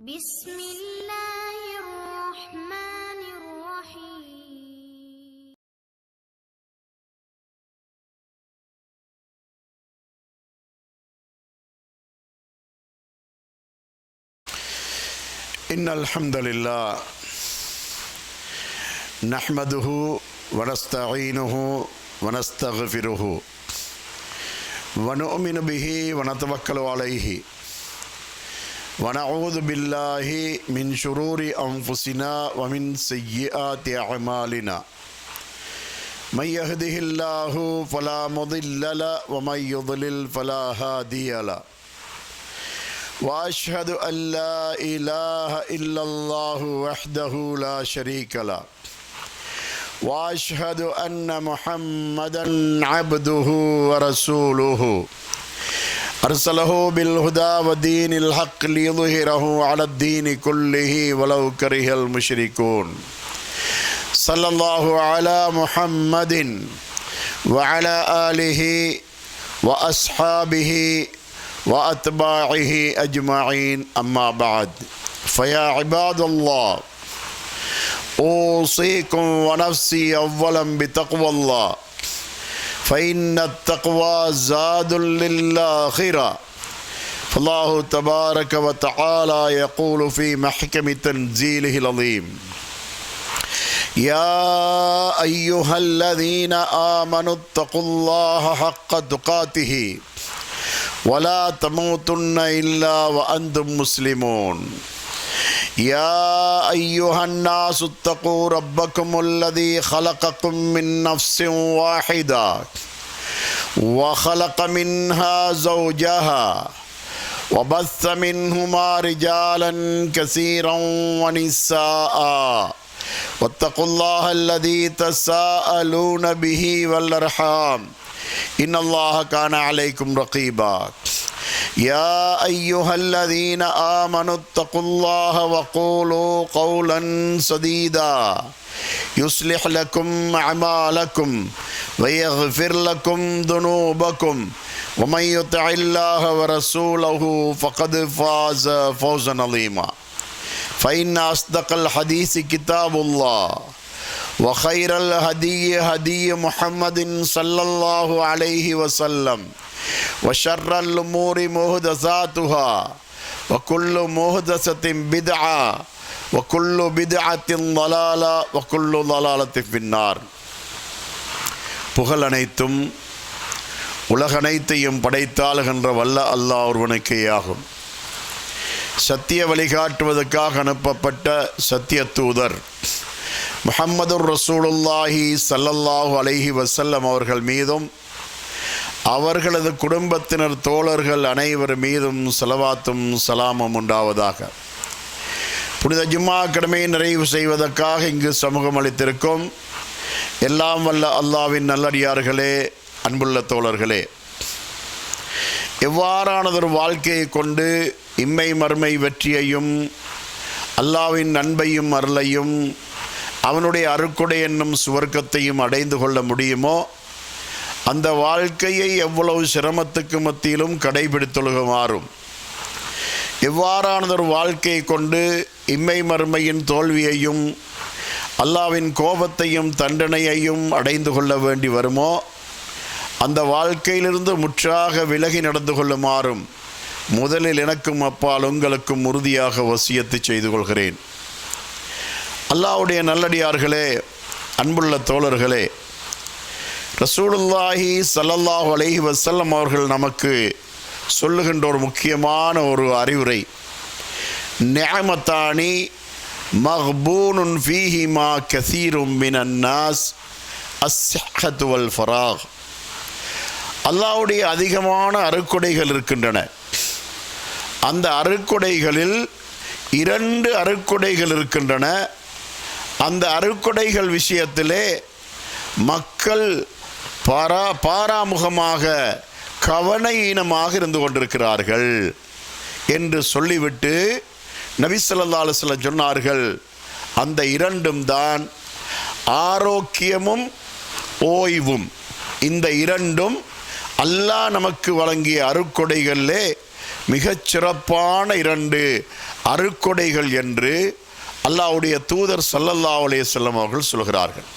بسم الله الرحمن الرحيم إن الحمد لله نحمده ونستعينه ونستغفره ونؤمن به ونتوكل عليه ونعوذ بالله من شرور أنفسنا ومن سيئات أعمالنا من يهده الله فلا مضل له ومن يضلل فلا هادي له وأشهد أن لا إله إلا الله وحده لا شريك له وأشهد أن محمدا عبده ورسوله أرسله بالهدى ودين الحق ليظهره على الدين كله ولو كره المشركون صلى الله على محمد وعلى آله وأصحابه وأتباعه أجمعين أما بعد فيا عباد الله أوصيكم ونفسي أولا بتقوى الله فإن التقوى زاد للآخرة فالله تبارك وتعالى يقول في محكم تنزيله العظيم يا أيها الذين آمنوا اتقوا الله حق تقاته ولا تموتن إلا وأنتم مسلمون يا أيها الناس اتقوا ربكم الذي خلقكم من نفس واحدة وخلق منها زوجها وبث منهما رجالا كثيرا ونساء واتقوا الله الذي تساءلون به والأرحام إن الله كان عليكم رقيبا يا أيها الذين آمنوا اتقوا الله وقولوا قولا سديدا يصلح لكم أعمالكم ويغفر لكم ذنوبكم ومن يطع الله ورسوله فقد فاز فوزا عظيما فإن أصدق الحديث كتاب الله وخير الهدي هدي محمد صلى الله عليه وسلم وشر الأمور محدثاتها وكل محدثة بدعة وكل بدعة ضلالة وكل ضلالة في النار. புகழ் அனைத்தும் உலகனைத்தையும் படைத்தாளுகின்ற வல்ல அல்லாஹ் ஒருவனுக்கே ஆகும். சத்திய வழிகாட்டுவதற்காக அனுப்பப்பட்ட சத்திய தூதர் முஹம்மதுர் ரசூலுல்லாஹி ஸல்லல்லாஹு அலைஹி வஸல்லம் அவர்கள் மீதும் அவர்களது குடும்பத்தினர் தோழர்கள் அனைவர் மீதும் ஸலவாத்தும் சலாமும் உண்டாவதாக. புனித ஜும்மா கடமையை நிறைவு செய்வதற்காக இங்கு சமூகம் அளித்திருக்கும் எல்லாம் வல்ல அல்லாஹ்வின் நல்லடியார்களே, அன்புள்ள தோழர்களே, எவ்வாறானதொரு வாழ்க்கையை கொண்டு இம்மை மறுமை வெற்றியையும் அல்லாஹ்வின் அன்பையும் அருளையும் அவனுடைய அருட்கொடை என்னும் சுவர்க்கத்தையும் அடைந்து கொள்ள முடியுமோ அந்த வாழ்க்கையை எவ்வளவு சிரமத்துக்கு மத்தியிலும் கடைபிடித்தொழுகுமாறும், எவ்வாறானதொரு வாழ்க்கையை கொண்டு இம்மை மறுமையின் தோல்வியையும் அல்லாஹ்வின் கோபத்தையும் தண்டனையையும் அடைந்து கொள்ள வேண்டி வருமோ அந்த வாழ்க்கையிலிருந்து முற்றாக விலகி நடந்து கொள்ளுமாறும் முதலில் எனக்கும் அப்பால் உங்களுக்கும் உறுதியாக வசியத்து செய்து கொள்கிறேன். அல்லாஹ்வுடைய நல்லடியார்களே, அன்புள்ள தோழர்களே, ரசூலுல்லாஹி ஸல்லல்லாஹு அலைஹி வஸல்லம் அவர்கள் நமக்கு சொல்லுகின்ற ஒரு முக்கியமான ஒரு அறிவுரை, நிஅமத்தானி மக்பூனுன் ஃபீஹிமா கஸீரும் மினன் நாஸ் அஸ்ஸஹத்து வல் ஃபராக். அல்லாஹ்வுடைய அதிகமான அருட்கொடைகள் இருக்கின்றன. அந்த அருட்கொடைகளில் 2 அருட்கொடைகள் இருக்கின்றன. அந்த அருட்கொடைகள் விஷயத்திலே மக்கள் பாராமுகமாக கவனஈனமாக இருந்து கொண்டிருக்கிறார்கள் என்று சொல்லிவிட்டு நபி ஸல்லல்லாஹு அலைஹி வஸல்லம் சொன்னார்கள், அந்த 2ம் தான் ஆரோக்கியமும் ஓய்வும். இந்த 2ம் அல்லாஹ் நமக்கு வழங்கிய அருட்கொடைகளிலே மிகச் சிறப்பான 2 அருட்கொடைகள் என்று அல்லாஹ்வுடைய தூதர் ஸல்லல்லாஹு அலைஹி வஸல்லம் அவர்கள் சொல்கிறார்கள்.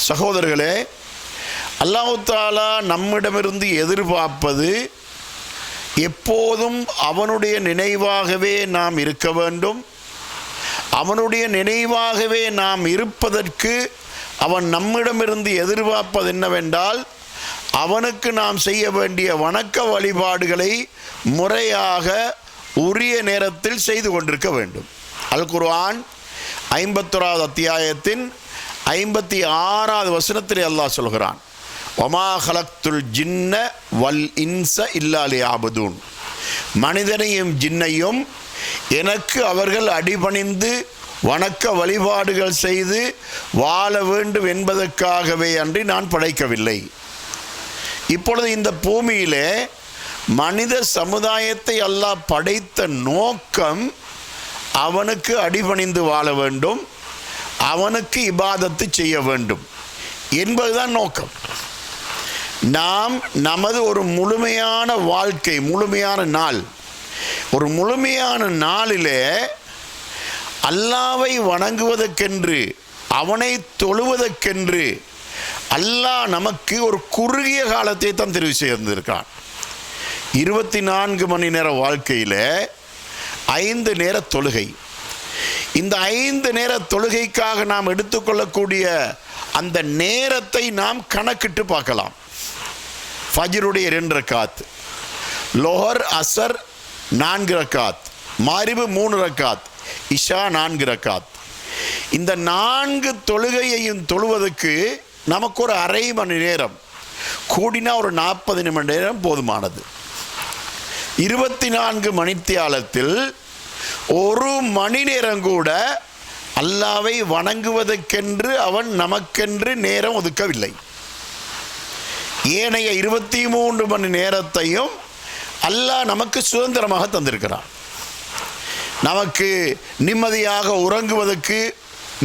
சகோதரர்களே, அல்லாஹ் தஆலா நம்மிடமிருந்து எதிர்பார்ப்பது எப்போதும் அவனுடைய நினைவாகவே நாம் இருக்க வேண்டும். அவனுடைய நினைவாகவே நாம் இருப்பதற்கு அவன் நம்மிடமிருந்து எதிர்பார்ப்பது என்னவென்றால், அவனுக்கு நாம் செய்ய வேண்டிய வணக்க வழிபாடுகளை முறையாக உரிய நேரத்தில் செய்து கொண்டிருக்க வேண்டும். அல் குர்ஆன் 51வது அத்தியாயத்தின் 56வது வசனத்தில் அல்லாஹ் சொல்கிறான், வமா ஹலக்துல் ஜின்ன வல் இன்ச இல்லா லியஅபுதூன். மனிதனையும் ஜின்னையும் எனக்கு அவர்கள் அடிபணிந்து வணக்க வழிபாடுகள் செய்து வாழ வேண்டும் என்பதற்காகவே அன்றி நான் படைக்கவில்லை. இப்பொழுது இந்த பூமியிலே மனித சமுதாயத்தை அல்லாஹ் படைத்த நோக்கம் அவனுக்கு அடிபணிந்து வாழ வேண்டும், அவனுக்கு இபாதத்து செய்ய வேண்டும் என்பதுதான் நோக்கம். நாம் நமது ஒரு முழுமையான வாழ்க்கை, முழுமையான நாள், ஒரு முழுமையான நாளிலே அல்லாஹ்வை வணங்குவதற்கென்று, அவனை தொழுவதற்கென்று அல்லாஹ் நமக்கு ஒரு குறுகிய காலத்தை தான் தெரிவு செய்திருக்கான். 24 மணி நேர வாழ்க்கையில் 5 நேர தொழுகை. இந்த 5 நேர தொழுகைக்காக நாம் எடுத்துக்கொள்ளக்கூடிய அந்த நேரத்தை நாம் கணக்கிட்டு பார்க்கலாம். ஃபஜ்ருடைய 2 ரக்காத், லோஹர் அசர் 4 ரக்காத், மாரிபு 3 ரக்காத், இஷா 4 ரக்காத். இந்த 4 தொழுகையையும் தொழுவதற்கு நமக்கு ஒரு அரை மணி நேரம், கூடினா ஒரு 40 நிமிட நேரம் போதுமானது. 24 மணித்தியாலத்தில் 1 மணி நேரம் கூட அல்லாஹ்வை வணங்குவதற்கென்று அவன் நமக்கென்று நேரம் ஒதுக்கவில்லை. ஏனைய 23 மணி நேரத்தையும் அல்லாஹ் நமக்கு சுதந்திரமாக தந்திருக்கிறான். நமக்கு நிம்மதியாக உறங்குவதற்கு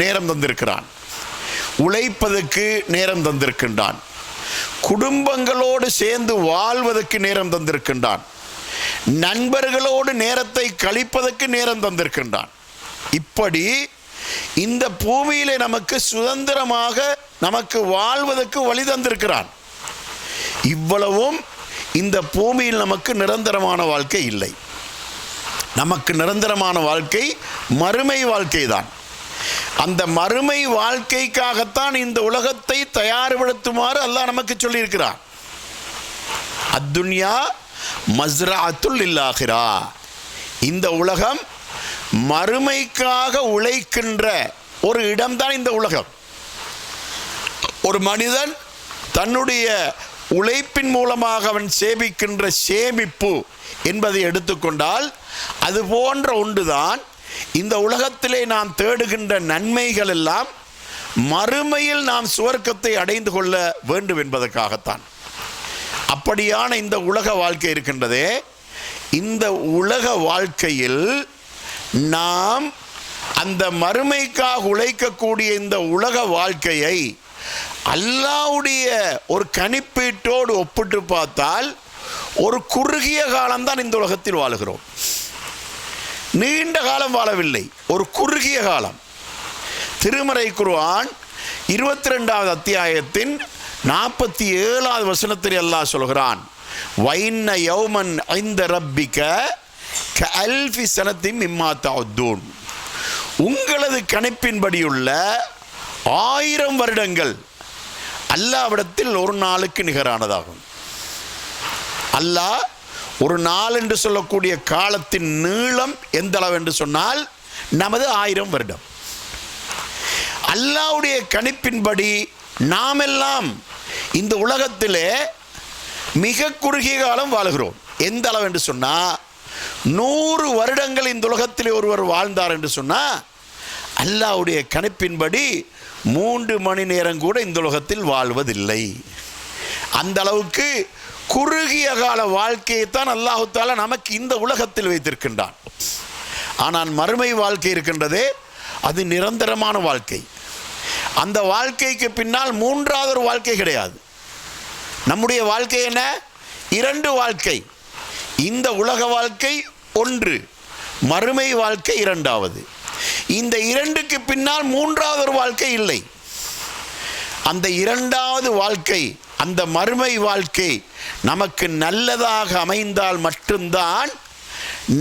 நேரம் தந்திருக்கிறான், உழைப்பதற்கு நேரம் தந்திருக்கின்றான், குடும்பங்களோடு சேர்ந்து வாழ்வதற்கு நேரம் தந்திருக்கின்றான், நண்பர்களோடு நேரத்தை கழிப்பதற்கு நேரம் தந்திருக்கின்றான். இப்படி இந்த பூமியிலே நமக்கு சுதந்திரமாக நமக்கு வாழ்வதற்கு வழி தந்திருக்கிறான். இவ்வளவும் இந்த பூமியில் நமக்கு நிரந்தரமான வாழ்க்கை இல்லை. நமக்கு நிரந்தரமான வாழ்க்கை மறுமை வாழ்க்கை தான். அந்த மறுமை வாழ்க்கைக்காகத்தான் இந்த உலகத்தை தயார்படுத்துமாறு அல்லாஹ் நமக்கு சொல்லியிருக்கிறான். அத்துன்யா மஸ்ரஅத்துல் லில் ஆகிரா. இந்த உலகம் மறுமைக்காக உழைக்கின்ற ஒரு இடம்தான் இந்த உலகம். ஒரு மனிதன் தன்னுடைய உழைப்பின் மூலமாக அவன் சேமிக்கின்ற சேமிப்பு என்பதை எடுத்துக்கொண்டால் அது போன்ற ஒன்றுதான் இந்த உலகத்திலே நாம் தேடுகின்ற நன்மைகள் எல்லாம் மறுமையில் நாம் சுவர்க்கத்தை அடைந்து கொள்ள வேண்டும் என்பதற்காகத்தான். அப்படியான இந்த உலக வாழ்க்கை இருக்கின்றதே, இந்த உலக வாழ்க்கையில் நாம் அந்த மறுமைக்காக உழைக்கக்கூடிய இந்த உலக வாழ்க்கையை அல்லாஹ்வுடைய ஒரு கணிப்பீட்டோடு ஒப்பிட்டு பார்த்தால் ஒரு குறுகிய காலம்தான் இந்த உலகத்தில் வாழுகிறோம். நீண்ட காலம் வாழவில்லை, ஒரு குறுகிய காலம். திருமறை குர்ஆன் 22வது அத்தியாயத்தின் 47வது வசனத்தில் அல்லாஹ் சொல்கிறான், வைன்ன யௌமன் ஐந்த ரப்பிக கஅல்ஃபி ஸனத்தின் மிம்மா தஅதுன். உங்களது கணிப்பின்படியுள்ள 1000 வருடங்கள் அல்லாஹ்விடத்தில் ஒரு நாளுக்கு நிகரானதாகும். அல்லாஹ் ஒரு நாள் என்று சொல்லக்கூடிய காலத்தின் நீளம் எந்த அளவு என்று சொன்னால் நமது 1000 வருடம். அல்லாஹ்வுடைய கணிப்பின்படி நாமெல்லாம் இந்த உலகத்திலே மிக குறுகிய காலம் வாழுகிறோம். எந்த அளவு என்று சொன்னால் 100 வருடங்கள் இந்த உலகத்திலே ஒருவர் வாழ்ந்தார் என்று சொன்னால் அல்லாஹ்வுடைய கணிப்பின்படி 3 மணி நேரம் கூட இந்த உலகத்தில் வாழ்வதில்லை. அந்த அளவுக்கு குறுகிய கால வாழ்க்கையை தான் அல்லாஹு தஆலா நமக்கு இந்த உலகத்தில் வைத்திருக்கின்றான். ஆனால் மறுமை வாழ்க்கை இருக்கின்றதே, அது நிரந்தரமான வாழ்க்கை. அந்த வாழ்க்கைக்கு பின்னால் 3வது ஒரு வாழ்க்கை கிடையாது. நம்முடைய வாழ்க்கை என்ன? 2 வாழ்க்கை. இந்த உலக வாழ்க்கை ஒன்று, மறுமை வாழ்க்கை இரண்டாவது. இந்த இரண்டுக்கு பின்னால் மூன்றாவது ஒரு வாழ்க்கை இல்லை. அந்த இரண்டாவது வாழ்க்கை, அந்த மறுமை வாழ்க்கை நமக்கு நல்லதாக அமைந்தால் மட்டும்தான்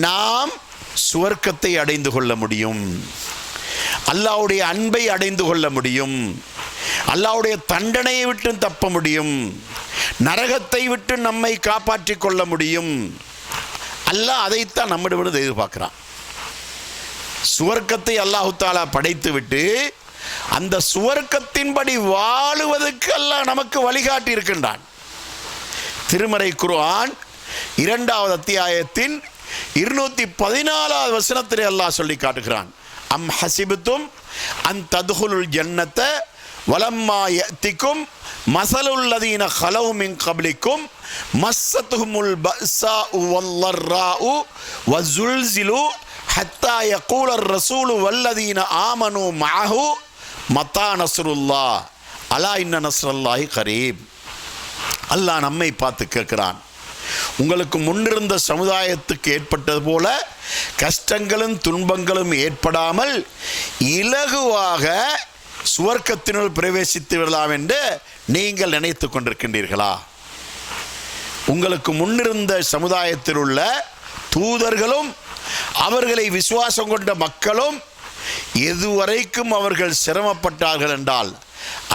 நாம் சுவர்க்கத்தை அடைந்து கொள்ள முடியும், அல்லாஹ்வுடைய அன்பை அடைந்து கொள்ள முடியும், அல்லாஹ்வுடைய தண்டனையை விட்டு தப்ப முடியும், நரகத்தை விட்டு நம்மை காப்பாற்றி கொள்ள முடியும். அல்லாஹ் அதைத்தான் நம்மிடமிருந்து எதிர்பார்க்கிறான். சுவர்க்கத்தை அல்லாஹு தாலா படைத்து விட்டு அந்த சுவர்க்கத்தின்படி வாழுவதற்கு அல்லாஹ் நமக்கு வழிகாட்டி இருக்கின்றான். திருமறை குர்ஆன் 2வது அத்தியாயத்தின் 214வது வசனத்திலே அல்லாஹ் சொல்லி காட்டுகிறான். அம் ஹசிபுத்தும் அன் ததுகுலுல் ஜன்னத வலம்மா யத்திக்கும் மஸலுல்லதீன ஹலவு மின் கப்லிக்கும் மஸ்ஸத்துஹுமுல் பஸாஉ வல்லர்ராஉ வஸுல்ஸிலு ஹத்தா யகூலர் ரசூலு வல்லதீன ஆமனு மஅஹு மத்தா நஸ்ருல்லாஹ் அலா இன்ன நஸ்ரல்லாஹி கரீப். அல்லாஹ் நம்மை பார்த்து கேட்கிறான், உங்களுக்கு முன்னிருந்த சமுதாயத்துக்கு ஏற்பட்டது போல கஷ்டங்களும் துன்பங்களும் ஏற்படாமல் இலகுவாக சுவர்க்கத்தினுள் பிரவேசித்து விடலாம் என்று நீங்கள் நினைத்து கொண்டிருக்கின்றீர்களா? உங்களுக்கு முன்னிருந்த சமுதாயத்தில் உள்ள தூதர்களும் அவர்களை விசுவாசம் கொண்ட மக்களும் எதுவரைக்கும் அவர்கள் சிரமப்பட்டார்கள் என்றால்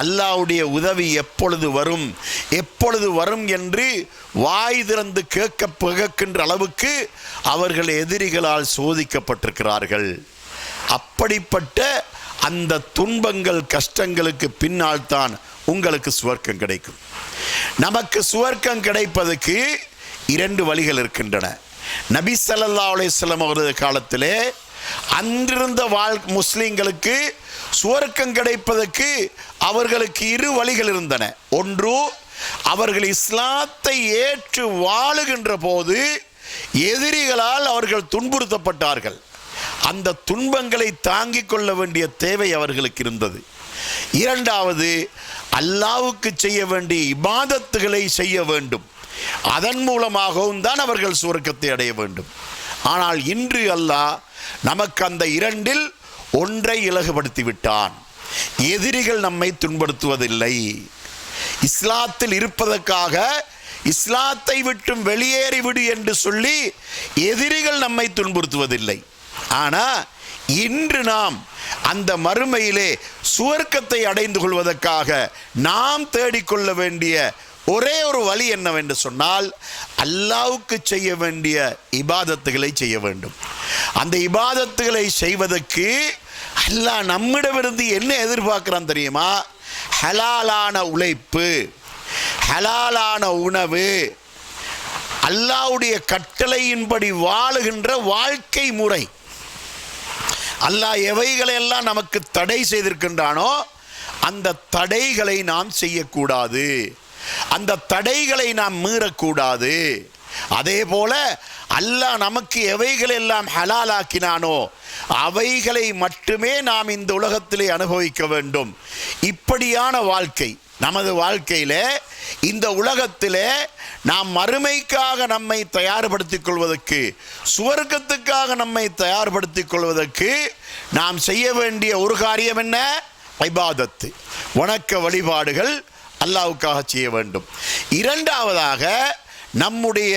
அல்லாஹ்வுடைய உதவி எப்பொழுது வரும் என்று வாய் திறந்து கேட்கின்ற அளவுக்கு அவர்கள் எதிரிகளால் சோதிக்கப்பட்டிருக்கிறார்கள். அப்படிப்பட்ட அந்த துன்பங்கள் கஷ்டங்களுக்கு பின்னால் தான் உங்களுக்கு சுவர்க்கம் கிடைக்கும். நமக்கு சுவர்க்கம் கிடைப்பதற்கு 2 வழிகள் இருக்கின்றன. நபி ஸல்லல்லாஹு அலைஹி வஸல்லம் அவரது காலத்திலே அன்றிருந்த முஸ்லிம்களுக்கு சுவர்க்கம் கிடைப்பதற்கு அவர்களுக்கு 2 வழிகள் இருந்தன. ஒன்று, அவர்கள் இஸ்லாத்தை ஏற்று வாழுகின்ற போது எதிரிகளால் அவர்கள் துன்புறுத்தப்பட்டார்கள். அந்த துன்பங்களை தாங்கிக் கொள்ள வேண்டிய தேவை அவர்களுக்கு இருந்தது. இரண்டாவது, அல்லாஹ்வுக்கு செய்ய வேண்டிய இபாதத்துகளை செய்ய வேண்டும், அதன் மூலமாகவும் தான் அவர்கள் சுவர்க்கத்தை அடைய வேண்டும். ஆனால் இன்று அல்லாஹ் நமக்கு அந்த 2ல் ஒன்றை இலகுபடுத்தி விட்டான். எதிரிகள் நம்மை துன்படுத்துவதில்லை. இஸ்லாத்தில் இருப்பதற்காக இஸ்லாத்தை விட்டு வெளியேறிவிடு என்று சொல்லி எதிரிகள் நம்மை துன்புறுத்துவதில்லை. ஆனால் இன்று நாம் அந்த மறுமையிலே சுவர்க்கத்தை அடைந்து கொள்வதற்காக நாம் தேடிக்கொள்ள வேண்டிய ஒரே ஒரு வழி என்னவென்று சொன்னால், அல்லாஹ்வுக்கு செய்ய வேண்டிய இபாதத்துகளை செய்ய வேண்டும். அந்த இபாதத்துகளை செய்வதற்கு அல்லாஹ் நம்மிடமிருந்து என்ன எதிர்பார்க்கிறான் தெரியுமா? ஹலாலான உழைப்பு, ஹலாலான உணவு, அல்லாஹ்வுடைய கட்டளையின்படி வாழுகின்ற வாழ்க்கை முறை. அல்லாஹ் எவைகளெல்லாம் நமக்கு தடை செய்திருக்கின்றானோ அந்த தடைகளை நாம் செய்யக்கூடாது, அந்த தடைகளை நாம் மீறக்கூடாது. அதே போல அல்லாஹ் நமக்கு எவைகளெல்லாம் ஹலாலாக்கினானோ அவைகளை மட்டுமே நாம் இந்த உலகத்திலே அனுபவிக்க வேண்டும். இப்படியான வாழ்க்கை நமது வாழ்க்கையிலே, இந்த உலகத்திலே நாம் மறுமைக்காக நம்மை தயார்படுத்திக் கொள்வதற்கு, சுவர்க்கத்துக்காக நம்மை தயார்படுத்திக் கொள்வதற்கு நாம் செய்ய வேண்டிய ஒரு காரியம் என்ன? இபாதத்து, வணக்க வழிபாடுகள் அல்லாஹ்வுக்காக செய்ய வேண்டும். இரண்டாவதாக, நம்முடைய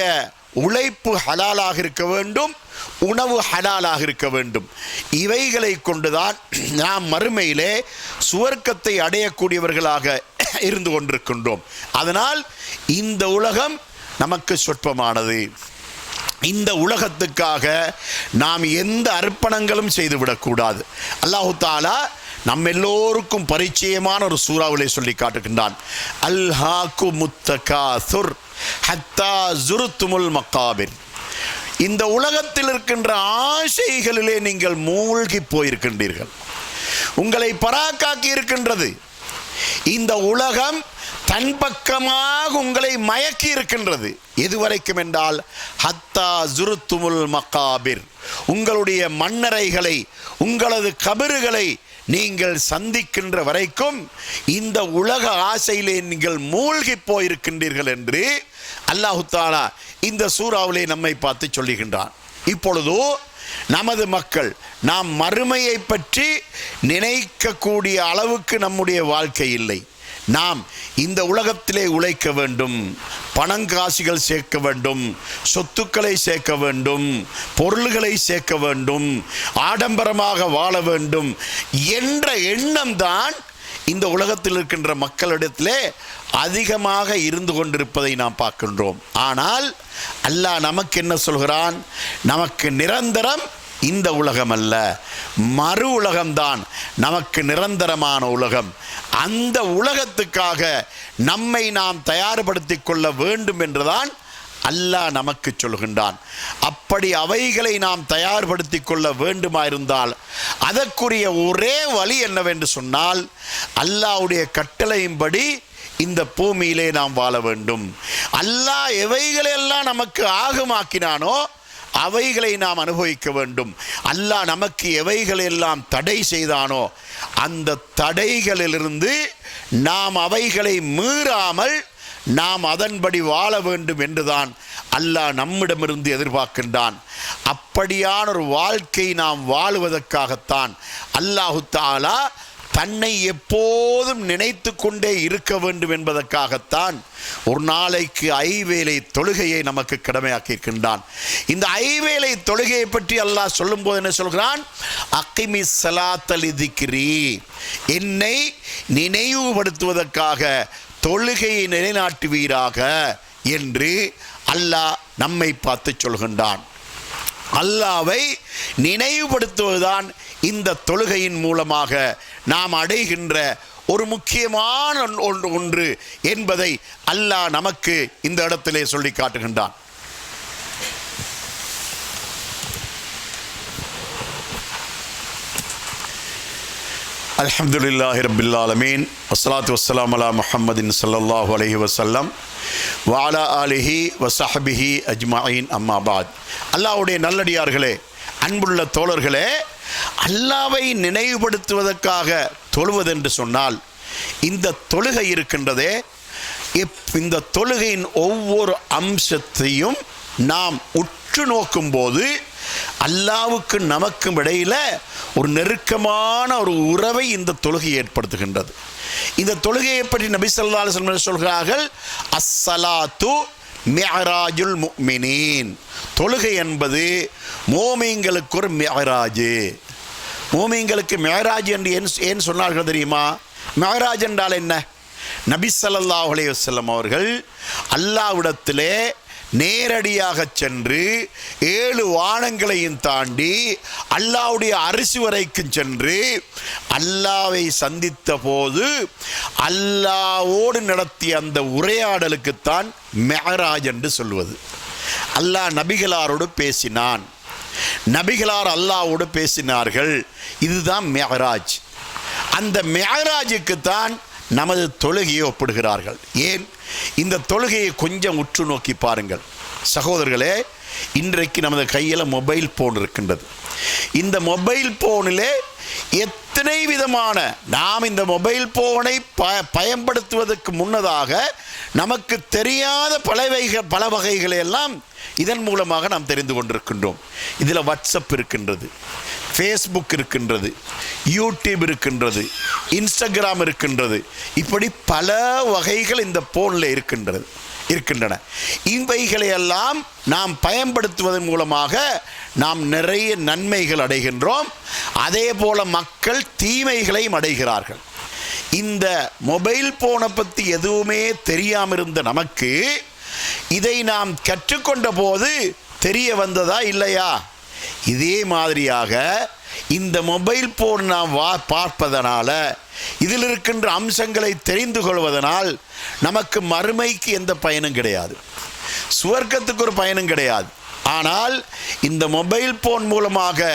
உழைப்பு ஹலாலாக இருக்க வேண்டும், உணவு ஹலாலாக இருக்க வேண்டும். இவைகளை கொண்டுதான் நாம் மறுமையிலே சுவர்க்கத்தை அடையக்கூடியவர்களாக இருந்து கொண்டிருக்கின்றோம். அதனால் இந்த உலகம் நமக்கு சொற்பமானது. இந்த உலகத்துக்காக நாம் எந்த அர்ப்பணங்களும் செய்துவிடக்கூடாது. அல்லாஹு தாலா நம்ம எல்லோருக்கும் பரிச்சயமான ஒரு சூறாவிலே சொல்லி காட்டுகின்றான். அல்ஹாக்கு முத்தகாசுர் ஹத்தா ஜுருத்துமுல் மக்காபிர். இந்த உலகத்தில் இருக்கின்ற ஆசைகளிலே நீங்கள் மூழ்கி போயிருக்கின்றீர்கள், உங்களை பராக்காக்கி இருக்கின்றது. இந்த உலகம் தன் பக்கமாக உங்களை மயக்கி இருக்கின்றது. எதுவரைக்கும் என்றால் ஹத்தா ஜுருத்துமுல் மகாபிர், உங்களுடைய மண்ணறைகளை, உங்களது கபறுகளை நீங்கள் சந்திக்கின்ற வரைக்கும் இந்த உலக ஆசையிலே நீங்கள் மூழ்கி போயிருக்கின்றீர்கள் என்று அல்லாஹு தஆலா இந்த சூறாவிலே நம்மை பார்த்து சொல்லுகின்றான். இப்பொழுதோ நமது மக்கள் நாம் மறுமையை பற்றி நினைக்கக்கூடிய அளவுக்கு நம்முடைய வாழ்க்கை இல்லை. நாம் இந்த உலகத்திலே உழைக்க வேண்டும், பணங்காசிகள் சேர்க்க வேண்டும், சொத்துக்களை சேர்க்க வேண்டும், பொருள்களை சேர்க்க வேண்டும், ஆடம்பரமாக வாழ வேண்டும் என்ற எண்ணம் தான் இந்த உலகத்தில் இருக்கின்ற மக்களிடத்திலே அதிகமாக இருந்து கொண்டிருப்பதை நாம் பார்க்கின்றோம். ஆனால் அல்லாஹ் நமக்கு என்ன சொல்கிறான்? நமக்கு நிரந்தரம் இந்த உலகம் அல்ல, மறு உலகம்தான் நமக்கு நிரந்தரமான உலகம். அந்த உலகத்துக்காக நம்மை நாம் தயார்படுத்தி கொள்ள வேண்டும் என்றுதான் அல்லாஹ் நமக்கு சொல்கின்றான். அப்படி அவைகளை நாம் தயார்படுத்தி கொள்ள வேண்டுமாயிருந்தால் அதற்குரிய ஒரே வழி என்னவென்று சொன்னால், அல்லாஹ்வுடைய கட்டளையின்படி இந்த பூமியிலே நாம் வாழ வேண்டும். அல்லாஹ் எவைகளெல்லாம் நமக்கு ஆகமாக்கினானோ அவைகளை நாம் அனுபவிக்க வேண்டும். அல்லாஹ் நமக்கு எவைகளெல்லாம் தடை செய்தானோ அந்த தடைகளிலிருந்து நாம் அவைகளை மீறாமல் நாம் அதன்படி வாழ வேண்டும் என்றுதான் அல்லாஹ் நம்மிடமிருந்து எதிர்பார்க்கின்றான். அப்படியான ஒரு வாழ்க்கை நாம் வாழுவதற்காகத்தான் அல்லாஹு தஆலா தன்னை எப்போதும் நினைத்து கொண்டே இருக்க வேண்டும் என்பதற்காகத்தான் ஒரு நாளைக்கு 5 வேளை தொழுகையை நமக்கு கடமையாக்கியிருக்கின்றான். இந்த 5 வேளை தொழுகையை பற்றி அல்லாஹ் சொல்லும்போது என்ன சொல்கிறான்? அக்கிமிஸ் ஸலாத்த லிதிக்ரி, என்னை நினைவுபடுத்துவதற்காக தொழுகையை நிலைநாட்டுவீராக என்று அல்லாஹ் நம்மை பார்த்து சொல்கின்றான். அல்லாஹ்வை நினைவுபடுத்துவதுதான் இந்த தொழுகையின் மூலமாக நாம் அடைகின்ற ஒரு முக்கியமான ஒன்று என்பதை அல்லாஹ் நமக்கு இந்த இடத்திலே சொல்லி காட்டுகின்றான். அல்ஹம்துலில்லாஹி ரப்பில் ஆலமீன், வஸ்ஸலாத்து வஸ்ஸலாமு அலா முஹம்மதின் ஸல்லல்லாஹு அலைஹி வஸல்லம் வ அலா ஆலிஹி வ ஸஹ்பிஹி அஜ்மஈன், அம்மா பாத். அல்லாஹ்வுடைய நல்லடியார்களே, அன்புள்ள தோழர்களே, அல்லாஹ்வை நினைவுபடுத்துவதற்காக தொழுவதென்று சொன்னால் இந்த தொழுகை இருக்கின்றதே, இந்த தொழுகையின் ஒவ்வொரு அம்சத்தையும் நாம் உற்று நோக்கும்போது அல்லாஹ்வுக்கு நமக்கும் இடையில் ஒரு நெருக்கமான ஒரு உறவை இந்த தொழுகை ஏற்படுத்துகின்றது. இந்த தொழுகையை பற்றி நபி ஸல்லல்லாஹு அலைஹி வஸல்லம் சொல்கிறார்கள், அஸ்ஸலாத்து மிஅராஜுல் முஃமினீன், தொழுகை என்பது மோமீன்களுக்கு ஒரு மிஅராஜ். மோமீன்களுக்கு மிஅராஜ் என்று ஏன் சொன்னார்கள் தெரியுமா? மிஅராஜ் என்றால் என்ன? நபி ஸல்லல்லாஹு அலைஹி வஸல்லம் அவர்கள் அல்லாஹ்விடத்திலே நேரடியாக சென்று 7 வானங்களையும் தாண்டி அல்லாஹ்வுடைய அரிசி வரைக்கும் சென்று அல்லாஹ்வை சந்தித்த போது அல்லாஹ்வோடு நடத்திய அந்த உரையாடலுக்குத்தான் மிஅராஜ் என்று சொல்வது. அல்லாஹ் நபிகளாரோடு பேசினான், நபிகளார் அல்லாஹ்வோடு பேசினார்கள். இதுதான் மிஅராஜ். அந்த மிஅராஜுக்குத்தான் நமது தொழுகையை ஒப்பிடுகிறார்கள். ஏன்? இந்த தொழுகையை கொஞ்சம் உற்று நோக்கி பாருங்கள் சகோதரர்களே. இன்றைக்கு நமது கையில் மொபைல் ஃபோன் இருக்கின்றது. இந்த மொபைல் ஃபோனிலே எத்தனை விதமான, நாம் இந்த மொபைல் ஃபோனை பயன்படுத்துவதற்கு முன்னதாக நமக்கு தெரியாத பல வகைகளை எல்லாம் இதன் மூலமாக நாம் தெரிந்து கொண்டிருக்கின்றோம். இதில் வாட்ஸ்அப் இருக்கின்றது, ஃபேஸ்புக் இருக்கின்றது, யூடியூப் இருக்கின்றது, இன்ஸ்டாகிராம் இருக்கின்றது, இப்படி பல வகைகள் இந்த ஃபோனில் இருக்கின்றன. இவைகளையெல்லாம் நாம் பயன்படுத்துவதன் மூலமாக நாம் நிறைய நன்மைகள் அடைகின்றோம். அதே போல மக்கள் தீமைகளையும் அடைகிறார்கள். இந்த மொபைல் ஃபோனை பற்றி எதுவுமே தெரியாமல் இருந்த நமக்கு இதை நாம் கற்றுக்கொண்ட போது தெரிய வந்ததா இல்லையா? இதே மாதிரியாக இந்த மொபைல் ஃபோன் நாம் பார்ப்பதனால, இதில் இருக்கின்ற அம்சங்களை தெரிந்து கொள்வதனால் நமக்கு மறுமைக்கு எந்த பயனும் கிடையாது, சுவர்க்கத்துக்கு ஒரு பயனும் கிடையாது. ஆனால் இந்த மொபைல் ஃபோன் மூலமாக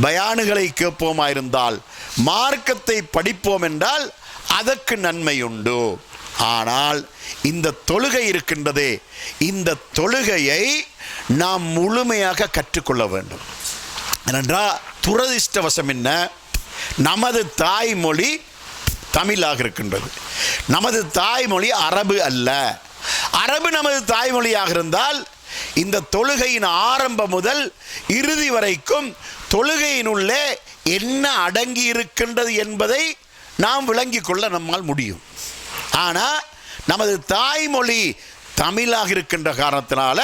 பயானுகளை கேட்போமாயிருந்தால், மார்க்கத்தை படிப்போம் என்றால் அதற்கு நன்மை உண்டு. ஆனால் இந்த தொழுகை இருக்கின்றதே, இந்த தொழுகையை நாம் முழுமையாக கற்றுக்கொள்ள வேண்டும். ஏனென்றால் துரதிர்ஷ்டவசம் என்ன, நமது தாய்மொழி தமிழாக இருக்கின்றது, நமது தாய்மொழி அரபு அல்ல. அரபு நமது தாய்மொழியாக இருந்தால் இந்த தொழுகையின் ஆரம்பம் முதல் இறுதி வரைக்கும் தொழுகையினுள்ளே என்ன அடங்கி இருக்கின்றது என்பதை நாம் விளங்கி கொள்ள நம்மால் முடியும். ஆனால் நமது தாய்மொழி தமிழாக இருக்கின்ற காரணத்தினால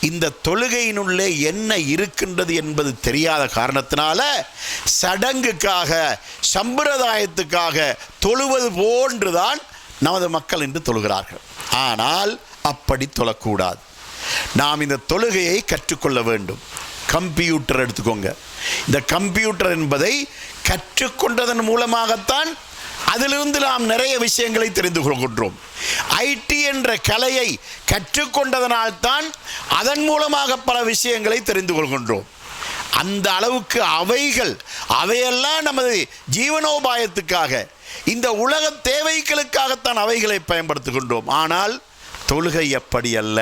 இந்த தொழுகையினுள்ளே என்ன இருக்கின்றது என்பது தெரியாத காரணத்தினால சடங்குக்காக சம்பிரதாயத்துக்காக தொழுவது போன்றுதான் நமது மக்கள் இன்று தொழுகிறார்கள். ஆனால் அப்படி தொழக்கூடாது. நாம் இந்த தொழுகையை கற்றுக்கொள்ள வேண்டும். கம்ப்யூட்டர் எடுத்துக்கோங்க. இந்த கம்ப்யூட்டர் என்பதை கற்றுக்கொண்டதன் மூலமாகத்தான் அதிலிருந்து நாம் நிறைய விஷயங்களை தெரிந்து கொள்கின்றோம். ஐடி என்ற கலையை கற்றுக்கொண்டதனால்தான் அதன் மூலமாக பல விஷயங்களை தெரிந்து கொள்கின்றோம். அந்த அளவுக்கு அவையெல்லாம் நமது ஜீவனோபாயத்துக்காக, இந்த உலக தேவைகளுக்காகத்தான் அவைகளை பயன்படுத்துகின்றோம். ஆனால் தொழுகை அப்படி அல்ல.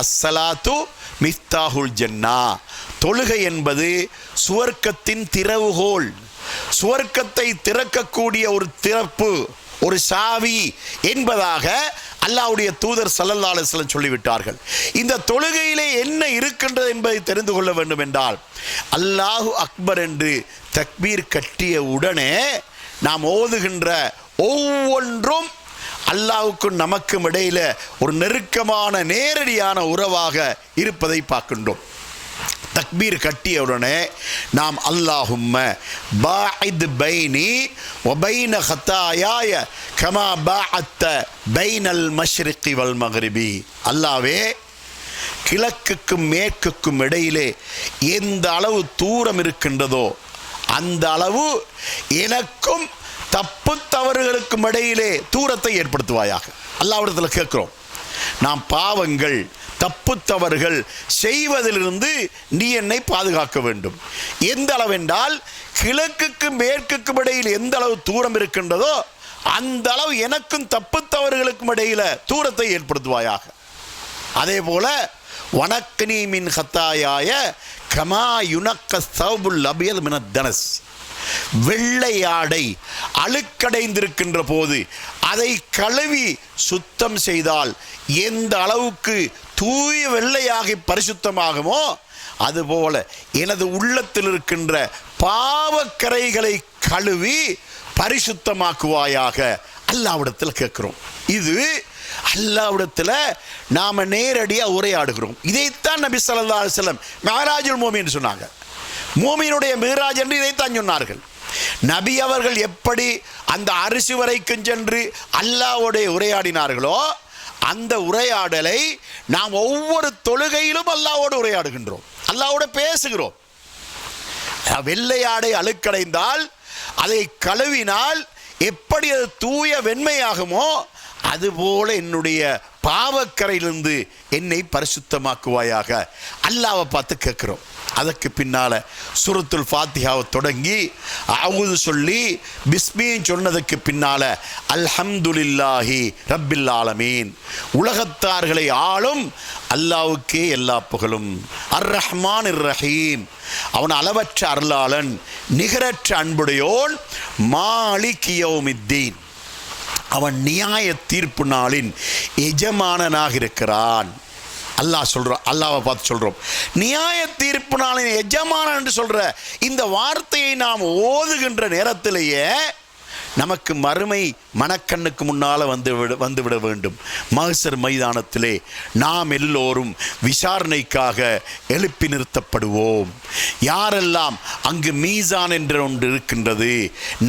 அஸ்ஸலாத்து மிஃப்தாஹுல் ஜன்னா. தொழுகை என்பது சுவர்க்கத்தின் திறவுகோல், சுவர்க்கத்தை திறக்கக்கூடிய ஒரு திறப்பு, ஒரு சாவி என்பதாக அல்லாஹ்வுடைய தூதர் ஸல்லல்லாஹு அலைஹி வஸல்லம் சொல்லிவிட்டார்கள். இந்த தொழுகையிலே என்ன இருக்கின்றது என்பதை தெரிந்து கொள்ள வேண்டும் என்றால் அல்லாஹு அக்பர் என்று தக்பீர் கட்டிய உடனே நாம் ஓதுகின்ற ஒவ்வொன்றும் அல்லாஹ்வுக்கும் நமக்கும் இடையில ஒரு நெருக்கமான நேரடியான உறவாக இருப்பதை பார்க்கின்றோம். தக்பீர் கட்டியவுடனே நாம் அல்லாஹும்ம பாஇத் பைனி வ பைன ஹதாயாய கமா பாஅத்த பைனல் மஷ்ரிகி வல் மக்ரிபி. அல்லாஹ்வே, கிழக்குக்கும் மேற்குக்கும் இடையிலே எந்த அளவு தூரம் இருக்கின்றதோ அந்த அளவு எனக்கும் தப்பு தவறுகளுக்கும் இடையிலே தூரத்தை ஏற்படுத்துவாயாக. அல்லாஹ்விடத்தில் கேட்கிறோம். நாம் பாவங்கள் தப்பு தவறுகள் செய்வதிலிருந்து நீ என்னை பாதுகாக்க வேண்டும். எந்த அளவென்றால் கிழக்குக்கும் மேற்குக்கும் இடையில் எந்த அளவு தூரம் இருக்கின்றதோ அந்த அளவு எனக்கும் தப்பு தவறுகளுக்கும் இடையில தூரத்தை ஏற்படுத்துவாயாக. அதே போல வனக்னி மின் ஹத்தாயாய கமா யுனக்க சௌபுல் அபியல் மினத் தனஸ். வெள்ளை ஆடை அழுக்கடைந்திருக்கின்ற போது அதை கழுவி சுத்தம் செய்தால் எந்த அளவுக்கு தூய வெள்ளையாகி பரிசுத்தமாகுமோ அதுபோல எனது உள்ளத்தில் இருக்கின்ற பாவக்கரைகளை கழுவி பரிசுத்தமாக்குவாயாக அல்லாஹ்விடத்தில் கேட்கிறோம். இது அல்லாஹ்விடத்தில் நாம் நேரடியாக உரையாடுகிறோம். இதைத்தான் நபி ஸல்லல்லாஹு அலைஹி வஸல்லம் மிஅராஜுல் மூமின் சொன்னாங்க. மூமினுடைய மிஅராஜ் என்று இதைத்தான் சொன்னார்கள். நபி அவர்கள் எப்படி அந்த அரிசி வரைக்கும் சென்று அல்லாஹ்வோடு உரையாடினார்களோ அந்த உரையாடலை நாம் ஒவ்வொரு தொழுகையிலும் அல்லாஹ்வோடு உரையாடுகின்றோம், அல்லாஹ்வோடு பேசுகிறோம். வெள்ளையாடை அழுக்கடைந்தால் அதை கழுவினால் எப்படி அது தூய வெண்மையாகுமோ அதுபோல என்னுடைய பாவக்கரையிலிருந்து என்னை பரிசுத்தமாக்குவாயாக அல்லாஹ்வை பார்த்து கேட்கிறோம். அதற்கு பின்னால் சூரத்துல் ஃபாத்திஹாவை தொடங்கி அவுது சொல்லி பிஸ்மின்னு சொன்னதுக்கு பின்னால் அல்ஹம்துலில்லாஹி ரப்பில் ஆலமீன், உலகத்தார்களை ஆளும் அல்லாஹ்வுக்கே எல்லா புகழும், அர் ரஹ்மான் இர் ரஹீம், அவன் அளவற்ற அருளாளன் நிகரற்ற அன்புடையோன், மாலிகி யௌமித்தீன், அவன் நியாய தீர்ப்பு நாளின் எஜமானனாக இருக்கிறான். அல்லாஹ் சொல்கிறோம், அல்லாஹ்வை பார்த்து சொல்கிறோம். நியாய தீர்ப்பு நாளின் எஜமானன் என்று சொல்கிற இந்த வார்த்தையை நாம் ஓதுகின்ற நேரத்திலேயே நமக்கு மறுமை மனக்கண்ணுக்கு முன்னால் வந்துவிட வேண்டும். மஹ்ஷர் மைதானத்திலே நாம் எல்லோரும் விசாரணைக்காக எழுப்பி நிறுத்தப்படுவோம். யாரெல்லாம் அங்கு மீசான் என்ற ஒன்று இருக்கின்றது,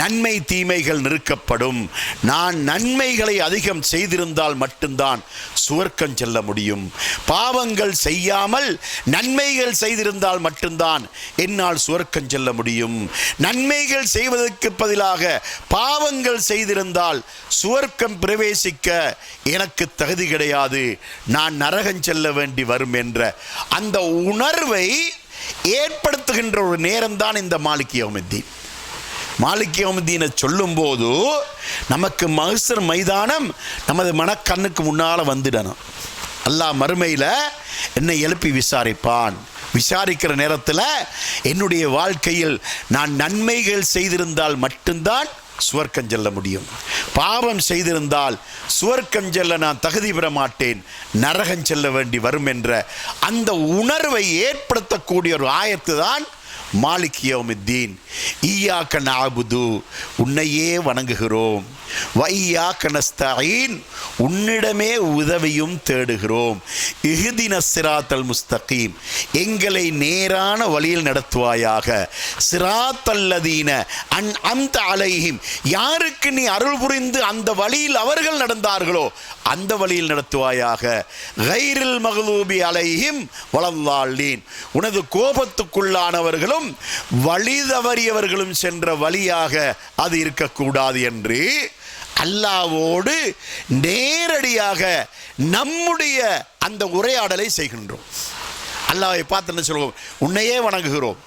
நன்மை தீமைகள் நிறுக்கப்படும். நான் நன்மைகளை அதிகம் செய்திருந்தால் மட்டும்தான் சுவர்க்கம் செல்ல முடியும். பாவங்கள் செய்யாமல் நன்மைகள் செய்திருந்தால் மட்டும்தான் என்னால் சுவர்க்கம் செல்ல முடியும். நன்மைகள் செய்வதற்கு பதிலாக பாவங்கள் செய்திருந்தால் சுவர்க்கம் பிரவேசிக்க எனக்கு தகுதி கிடையாது, நான் நரகம் செல்ல வேண்டி வரும் என்ற அந்த உணர்வை ஏற்படுத்துகின்ற ஒரு நேரம்தான் இந்த மாலிகி யௌமித்தீன். மாலிக் யௌமித்தீனை சொல்லும்போது நமக்கு மஹ்ஷர் மைதானம் நமது மனக்கண்ணுக்கு முன்னால் வந்துடணும். அல்லாஹ் மறுமையில் என்னை எழுப்பி விசாரிப்பான். விசாரிக்கிற நேரத்தில் என்னுடைய வாழ்க்கையில் நான் நன்மைகள் செய்திருந்தால் மட்டும்தான் சுவர்க்கம் செல்ல முடியும். பாவம் செய்திருந்தால் சுவர்க்கம் செல்ல நான் தகுதி பெற மாட்டேன், நரகம் செல்ல வேண்டி வரும் என்ற அந்த உணர்வை ஏற்படுத்தக்கூடிய ஒரு ஆயத்து தான் மாலிக் யௌமித்தீன். ஈயாக்க நஅபுது, உன்னையே வணங்குகிறோம், வ ஈயாக்க நஸ்தஈன், உன்னிடமே உதவியும் தேடுகிறோம், இஹ்தின ஸிராத்தல் முஸ்தகீம், எங்களை நேரான வழியில் நடத்துவாயாக, ஸிராத்தல்லதீன அன்அம்த அலைஹிம், யாருக்கு நீ அருள் புரிந்து அந்த வழியில் அவர்கள் நடந்தார்களோ அந்த வழியில் நடத்துவாயாக, கைரில் மக்லூபி அலைஹிம் வலல்லாலீன், உனது கோபத்துக்குள்ளானவர்களும் வழி தவறியவர்களும் சென்ற வழியாக அது இருக்கக்கூடாது என்று அல்லாஹ்வோடு நேரடியாக நம்முடைய அந்த உரையாடலை செய்கின்றோம். அல்லாஹ்வை பார்த்து என்ன சொல்வோம்? உன்னையே வணங்குகிறோம்,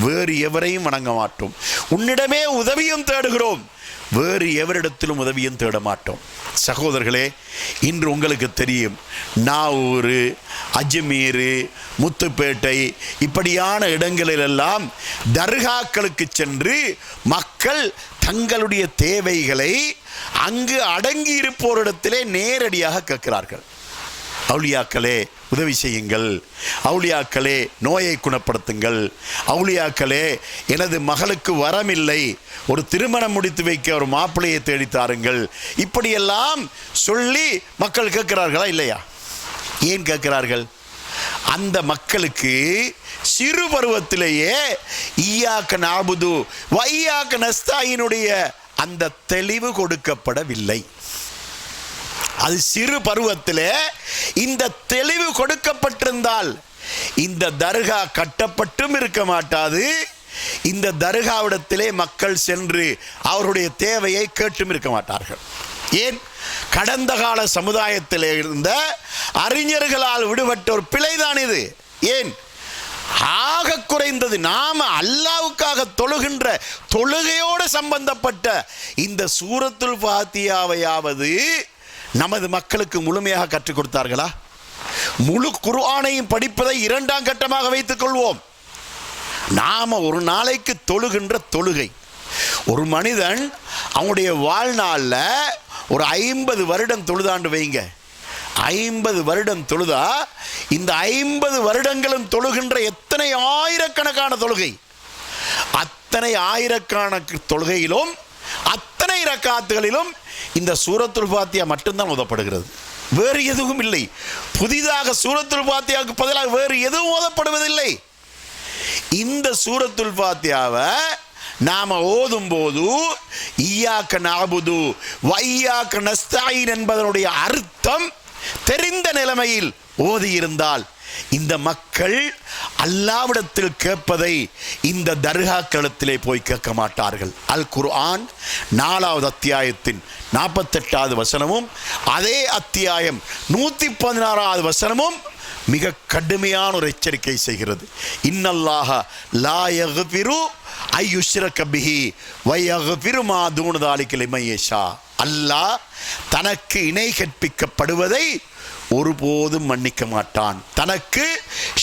வேறு எவரையும் வணங்க மாட்டோம், உன்னிடமே உதவியும் தேடுகிறோம், வேறு எவரிடத்திலும் உதவியும் தேட மாட்டோம். சகோதரர்களே, இன்று உங்களுக்கு தெரியும், நாவூர், அஜ்மீர், முத்துப்பேட்டை இப்படியான இடங்களிலெல்லாம் தர்காக்களுக்கு சென்று மக்கள் தங்களுடைய தேவைகளை அங்கு அடங்கி இருப்போரிடத்திலே நேரடியாக கேட்கிறார்கள். அவுலியாக்களே உதவி செய்யுங்கள், அவுலியாக்களே நோயை குணப்படுத்துங்கள், அவுலியாக்களே எனது மகளுக்கு வரமில்லை, ஒரு திருமணம் முடித்து வைக்க ஒரு மாப்பிள்ளையை தேடித்தாருங்கள், இப்படியெல்லாம் சொல்லி மக்கள் கேட்கிறார்களா இல்லையா? ஏன் கேட்கிறார்கள்? அந்த மக்களுக்கு சிறு பருவத்திலேயே ஈயாக்க நஅபுது வ ஈயாக்க நஸ்தஈனுடைய அந்த தெளிவு கொடுக்கப்படவில்லை. அது சிறு பருவத்திலே இந்த தெளிவு கொடுக்கப்பட்டிருந்தால் இந்த தர்கா கட்டப்பட்டும் இருக்க மாட்டாது, இந்த தர்காவிடத்திலே மக்கள் சென்று அவருடைய தேவையை கேட்டும் இருக்க மாட்டார்கள். ஏன்? கடந்த கால சமுதாயத்தில் இருந்த அறிஞர்களால் விடுபட்ட ஒரு பிழைதான் இது. ஏன்? ஆக குறைந்தது நாம அல்லாஹ்வுக்காக தொழுகின்ற தொழுகையோடு சம்பந்தப்பட்ட இந்த சூரத்துல் ஃபாத்தியாவையாவது நமது மக்களுக்கு முழுமையாக கற்றுக் கொடுத்தார்களா? முழு குர்ஆனையும் படிப்பதை இரண்டாம் கட்டமாக வைத்துக் கொள்வோம். நாம ஒரு நாளைக்கு தொழுகின்ற தொழுகை, ஒரு மனிதன் அவனுடைய வாழ்நாளில் ஒரு 50 வருடம் தொழுதாண்டு வைங்க, 50 வருடம் தொழுதா இந்த 50 வருடங்களும் தொழுகின்ற எத்தனை ஆயிரக்கணக்கான தொழுகை, அத்தனை ஆயிரக்கணக்கான தொழுகையிலும் அத்தனை ரக்காத்துகளிலும் இந்த சூரத்துல் ஃபாத்தியா மட்டும்தான் ஓதப்படுகிறது, வேறு எதுவும் இல்லை. புதிதாக சூரத்துல் ஃபாத்தியாவுக்கு பதிலாக வேறு எதுவும் ஓதப்படுவதில்லை. இந்த சூரத்துல் ஃபாத்தியாவை நாம ஓதும் போது ஈயாக்க நஅபுது வ ஈயாக்க நஸ்தஈன் என்பதனுடைய அர்த்தம் தெரிந்த நிலைமையில் ஓதியிருந்தால் இந்த மக்கள் அல்லாஹ்விடத்தில் கேட்பதை இந்த தர்காக்களிடத்திலே போய் கேட்க மாட்டார்கள். அல் குர்ஆன் 4வது அத்தியாயத்தின் 48வது வசனமும் அதே அத்தியாயம் 116வது வசனமும் மிக கடுமையான ஒரு எச்சரிக்கை செய்கிறது. இன்னல்லாஹ லா யக்ஃபிரு ஐயுஷ்ரக பிஹி வ யக்ஃபிரு மா தூன தாலிக லிமன் யஷா. அல்லாஹ் தனக்கு இணை கற்பிக்கப்படுவதை ஒருபோதும் மன்னிக்க மாட்டான், தனக்கு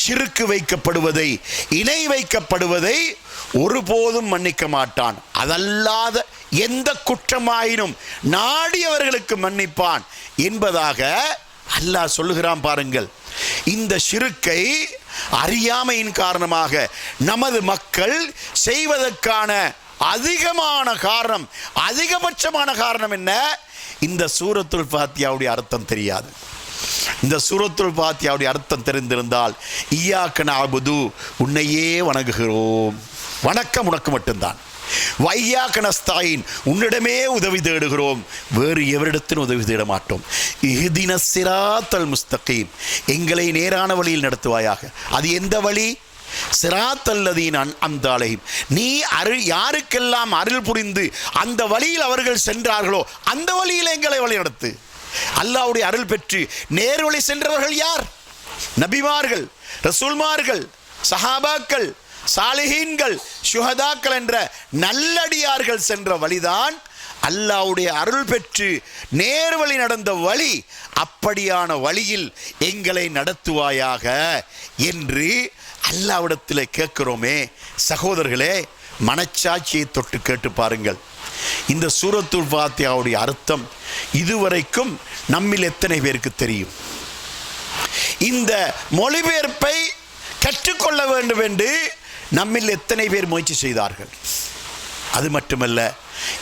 ஷிர்க் வைக்கப்படுவதை, இணை வைக்கப்படுவதை ஒருபோதும் மன்னிக்க மாட்டான், அதல்லாத எந்த குற்றமாயினும் நாடியவர்களுக்கு மன்னிப்பான் என்பதாக அல்லாஹ் சொல்லுகிறான். பாருங்கள், இந்த ஷிர்க்கை அறியாமையின் காரணமாக நமது மக்கள் செய்வதற்கான அதிகமான காரணம், அதிகபட்சமான காரணம் என்ன? இந்த சூரத்துல் ஃபாத்தியாவுடைய அர்த்தம் தெரியாது. இந்த சூரத்துல் ஃபாத்தியாவுடைய அர்த்தம் தெரிந்திருந்தால் ஈயாக்க நஅபுது, உன்னையே வணங்குகிறோம், வணக்கம் உனக்கு மட்டும்தான், வ ஈயாக்க நஸ்தஈன், உன்னிடமே உதவி தேடுகிறோம், வேறு எவரிடத்திலும் உதவி தேட மாட்டோம், இஹ்தின ஸிராத்தல் முஸ்தகீம், எங்களை நேரான வழியில் நடத்துவாயாக. அது எந்த வழி? ஸிராத்தல்லதீன அன்அம்த அலைஹிம், நீ யாருக்கெல்லாம் அருள் புரிந்து அந்த வழியில் அவர்கள் சென்றார்களோ அந்த வழியில் எங்களை வழி நடத்து. அல்லாஹ்வுடைய அருள் பெற்று நேர்வழி சென்றவர்கள் யார்? நபிமார்கள், ரசூல்மார்கள், சஹாபாக்கள், சாலிஹீன்கள், சுஹதாக்கள் என்ற நல்லடியார்கள் சென்ற வழிதான் அல்லாஹ்வுடைய அருள் பெற்று நேர்வழி நடந்த வழி. அப்படியான வழியில் எங்களை நடத்துவாயாக என்று அல்லாஹ்விடத்தில் கேட்கிறோமே. சகோதரர்களே, மனச்சாட்சியை தொட்டு கேட்டு பாருங்கள். இந்த சூரத்துல் ஃபாத்திஹாவுடைய அர்த்தம் இதுவரைக்கும் நம்மில் எத்தனை பேருக்கு தெரியும்? இந்த மொழிபெயர்ப்பை கற்றுக்கொள்ள வேண்டும் என்று நம்மில் எத்தனை பேர் முயற்சி செய்தார்கள்? அது மட்டுமல்ல,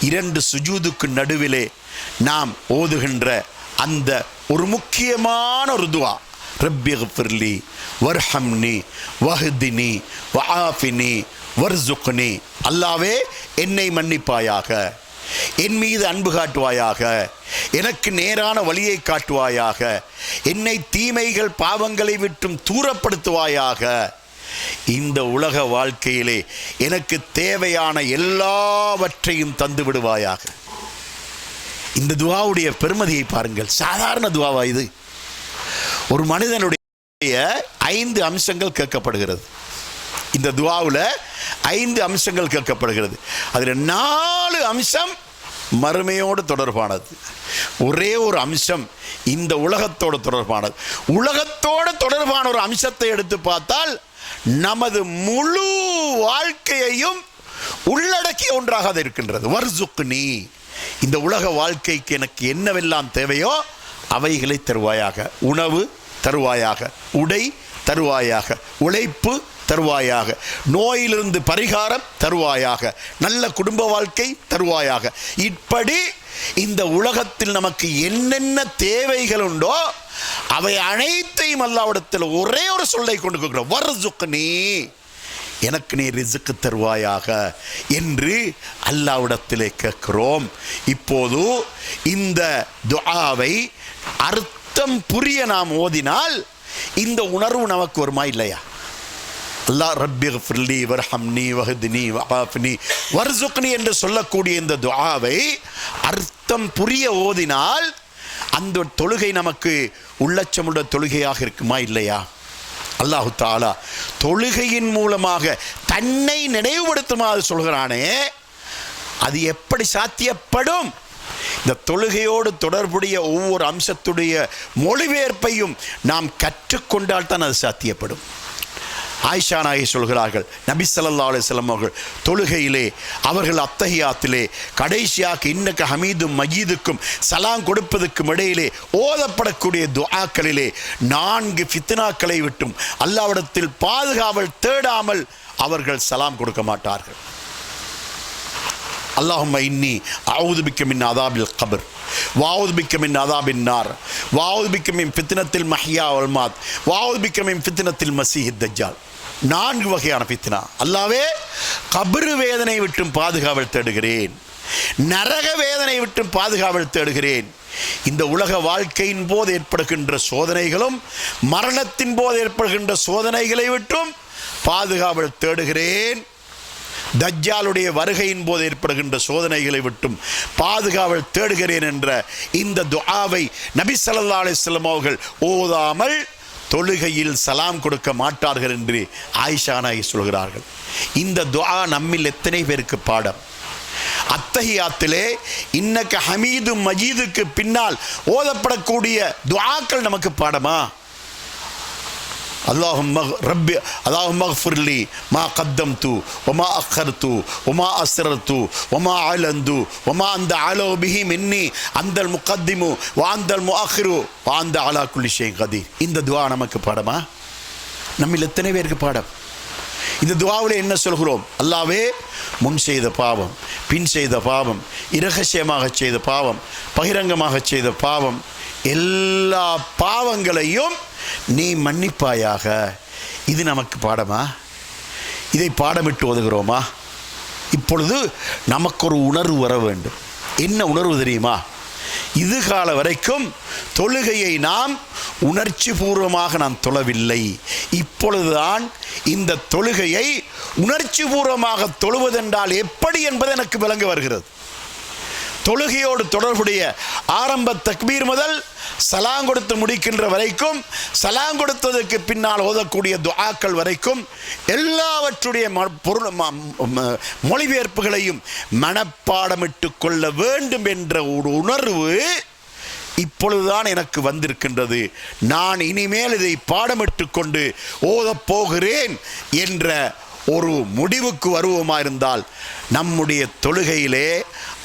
2 சுஜூதுக்கு நடுவிலே நாம் ஓதுகின்ற அந்த ஒரு முக்கியமான ஒரு துஆ, ரப்பிக்ஃபிர்லி வர்ஹம்னி வஹ்தினி வஆஃபினி வர்ஸுக்னி. அல்லாவே, என்னை மன்னிப்பாயாக, என் மீது அன்பு காட்டுவாயாக, எனக்கு நேரான வழியை காட்டுவாயாக, என்னை தீமைகள் பாவங்களை விட்டும் தூரப்படுத்துவாயாக, இந்த உலக வாழ்க்கையிலே எனக்கு தேவையான எல்லாவற்றையும் தந்து விடுவாயாக. இந்த துஆவுடைய பெருமதியை பாருங்கள். சாதாரண துஆவா இது? ஒரு மனிதனுடைய 5 அம்சங்கள் கேட்கப்படுகிறது. இந்த துஆவில் 5 அம்சங்கள் கேட்கப்படுகிறது. அதில் 4 அம்சம் மறுமையோடு தொடர்பானது. ஒரே ஒரு அம்சம் இந்த உலகத்தோடு தொடர்பானது. உலகத்தோடு தொடர்பான ஒரு அம்சத்தை எடுத்து பார்த்தால் நமது முழு வாழ்க்கையையும் உள்ளடக்கிய ஒன்றாக அது இருக்கின்றது. வர்ஸுக்னி, இந்த உலக வாழ்க்கைக்கு எனக்கு என்னவெல்லாம் தேவையோ அவைகளை தருவாயாக. உணவு தருவாயாக, உடை தருவாயாக, உழைப்பு தருவாயாக, நோயிலிருந்து பரிகாரம் தருவாயாக, நல்ல குடும்ப வாழ்க்கை தருவாயாக. இப்படி இந்த உலகத்தில் நமக்கு என்னென்ன தேவைகள் உண்டோ அவை அனைத்தையும் அல்லாஹ்விடத்தில் ஒரே ஒரு சொல்லை கொண்டு கேட்கிறோம், வர்ஸுக்னி, எனக்கு நீ ரிஸ்க் தருவாயாக என்று அல்லாஹ்விடத்திலே கேட்கிறோம். இப்போது இந்த துஆவை அர்த்தம் புரிய நாம் ஓதினால் இந்த உணர்வு நமக்கு வருமா இல்லையா? அல்லாஹ் ரப்பிக்ஃபிர்லி வர்ஹம்னி வஹ்தினி வஆஃபினி வர்ஸுக்னி என்று சொல்லக்கூடிய இந்த துஆவை அர்த்தம் புரிய ஓதினால் அந்த தொழுகை நமக்கு உள்ளச்சமுள்ள தொழுகையாக இருக்குமா இல்லையா? அல்லாஹு தஆலா தொழுகையின் மூலமாக தன்னை நினைவுபடுத்துமாறு சொல்கிறானே, அது எப்படி சாத்தியப்படும்? இந்த தொழுகையோடு தொடர்புடைய ஒவ்வொரு அம்சத்துடைய மொழிபெயர்ப்பையும் நாம் கற்றுக்கொண்டால் தான் அது சாத்தியப்படும். ஆயிஷா நாயகி சொல்கிறார்கள், நபி ஸல்லல்லாஹு அலைஹி வஸல்லம் அவர்கள் தொழுகையிலே அவர்கள் அத்தஹியாத்திலே கடைசியாக இன்னக ஹமீதும் மஜீதுக்கும் சலாம் கொடுப்பதற்கும் இடையிலே ஓதப்படக்கூடிய துஆக்களிலே 4 ஃபித்னாக்களை விட்டும் அல்லாஹ்விடத்தில் பாதுகாவல் தேடாமல் அவர்கள் சலாம் கொடுக்க மாட்டார்கள். அல்லாஹும்ம இன்னி அஊது பிக்க மின் அஸாபில் கப்ர் வஅஊது பிக்க மின் அஸாபின் நார் வஅஊது பிக்க மின் ஃபித்னத்தில் மஹ்யா வல் மாத் வஅஊது பிக்க மின் ஃபித்னத்தில் மஸீஹித் தஜ்ஜால். 4 வகையான ஃபித்னா. அல்லாஹ்வே, கப்ர் வேதனை விட்டும் பாதுகாவல் தேடுகிறேன், நரக வேதனை விட்டும் பாதுகாவல் தேடுகிறேன், இந்த உலக வாழ்க்கையின் போது ஏற்படுகின்ற சோதனைகளும் மரணத்தின் போது ஏற்படுகின்ற சோதனைகளை விட்டும் பாதுகாவல் தேடுகிறேன், தஜ்ஜாலுடைய வருகையின் போது ஏற்படுகின்ற சோதனைகளை விட்டும் பாதுகாவல் தேடுகிறேன் என்ற இந்த துஆவை நபி ஸல்லல்லாஹு அலைஹி வஸல்லம் அவர்கள் ஓதாமல் தொழுகையில் சலாம் கொடுக்க மாட்டார்கள் என்று ஆயிஷா நாயகி சொல்கிறார்கள். இந்த துஆ நம்மில் எத்தனை பேருக்கு பாடம்? அத்தஹியாத்திலே இன்னக ஹமீதும் மஜீதுக்கு பின்னால் ஓதப்படக்கூடிய துஆக்கள் நமக்கு பாடமா? அல்லாஹும்ம ஃபிர்லி மா கத்தம்து வமா அக்கர்து வமா அஸ்ரர்து வமா அலந்து வமா அந்த அலோ பிஹி மின்னி அந்தல் முகத்திமு வாந்தல் முஅக்கிரு வாந்த அலா குல்லி ஷைஇன் கதீர். இந்த துஆ நமக்கு பாடமா? நம்மில் எத்தனை பேருக்கு பாடம்? இந்த துஆவில் என்ன சொல்கிறோம்? அல்லாஹ்வே, முன் செய்த பாவம், பின் செய்த பாவம், இரகசியமாக செய்த பாவம், பகிரங்கமாக செய்த பாவம், எல்லா பாவங்களையும் நீ மன்னிப்பாயாக. இது நமக்கு பாடமா? இதை பாடமிட்டு ஓதுகிறோமா? இப்பொழுது நமக்கு ஒரு உணர்வு வர வேண்டும். என்ன உணர்வு தெரியுமா? இதுகால வரைக்கும் தொழுகையை நாம் உணர்ச்சி பூர்வமாக நாம் தொழவில்லை. இப்பொழுதுதான் இந்த தொழுகையை உணர்ச்சி பூர்வமாக தொழுவதென்றால் எப்படி என்பது எனக்கு விளங்க வருகிறது. தொழுகையோடு தொடர்புடைய ஆரம்ப தக்பீர் முதல் சலாம் கொடுத்து முடிக்கின்ற வரைக்கும், சலாம் கொடுத்ததற்கு பின்னால் ஓதக்கூடிய துஆக்கள் வரைக்கும் எல்லாவற்றுடைய மொழிபெயர்ப்புகளையும் மனப்பாடமிட்டு கொள்ள வேண்டும் என்ற ஒரு உணர்வு இப்பொழுதுதான் எனக்கு வந்திருக்கின்றது. நான் இனிமேல் இதை பாடமிட்டு கொண்டு ஓதப் போகிறேன் என்ற ஒரு முடிவுக்கு வருவோமா இருந்தால் நம்முடைய தொழுகையிலே